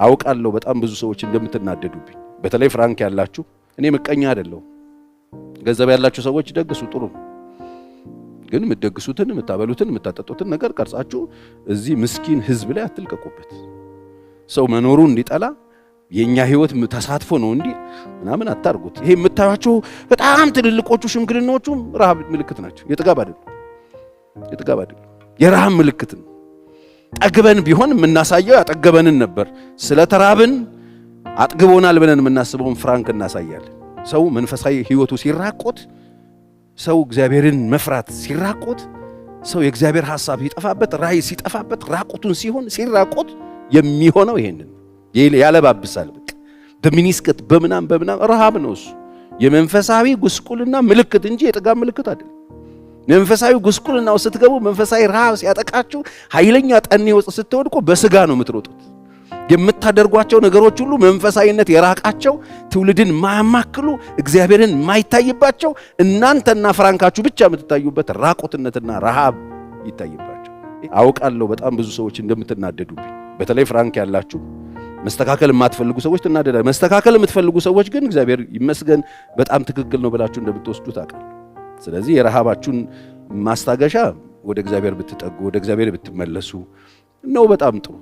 አውቃለሁ በጣም ብዙ ሰዎች እንደምትናደዱብኝ በተለይ ፍራንክ ያላችሁ እኔ ምቀኛ አይደለሁ ገንዘብ ያላችሁ ሰዎች ደግሱ ጥሩ ግን ምትደግሱትን ምታበሉትን ምታጠጡትን ነገር ቀርጻችሁ እዚህ ምስኪን ህዝብ ላይ አትልቀቁበት ሰው መኖሩ እንዲጠላ የኛ ህይወት ተሳትፎ ነው እንዴ ምናምን አታርጉት ይሄ የምታያችሁ በጣም ትልልቆቹ ሽምግልናዎቹ ረሃብ ምልክት ናቸው የጥጋብ አይደለም የረሃብ ምልክት ነው ጠግበን ቢሆን የምናሳየው ያጠገበንን ነበር ስለተራብን አጥግቦናል ብለን የምናስበውን ፍራንክ እናሳያለን ሰው መንፈሳዊ ህይወቱ ሲራቆት ሰው እግዚአብሔርን መፍራት ሲራቆት ሰው የእግዚአብሔር ሐሳብ ይጠፋበት ራይ ሲጠፋበት ራቆቱን ሲሆን ሲራቆት የሚሆነው ይሄንን ያለባብሳል በቃ በሚኒስከት በመናም ረሃብ ነው እሱ የመንፈሳዊ ጉስቁልና ምልክት እንጂ የጥጋብ ምልክት አይደለም መንፈሳዊ ጉስቁልናው ስትገቡ መንፈሳዊ ረሃብ ሲያጠቃችሁ ኃይለኛ ጠኔ ውስጥ ስትወድቁ በስጋ ነው የምትሮጡት የምታደርጓቸው ነገሮች ሁሉ መንፈሳዊነት የራቃቸው ትውልድን ማያማክሉ እግዚአብሔርን ማይታይባቸው እናንተና ፍራንካችሁ ብቻ የምትታዩበት ራቆትነትና ረሃብ ይታይባቸው አውቃለሁ በጣም ብዙ ሰዎች እንደምትናደዱብኝ በተለይ ፍራንክ ያላችሁ መስተካከል የማትፈልጉ ሰዎች ትናደዳላችሁ መስተካከል የምትፈልጉ ሰዎች ግን እግዚአብሔር ይመስገን በጣም ትክክል ነው ብላችሁ እንደምትወስዱት አውቃለሁ ስለዚህ የረሃባችሁን ማስታገሻ ወደ እግዚአብሔር ብትጠጉ ወደ እግዚአብሔር ብትመለሱ ነው በጣም ጥሩ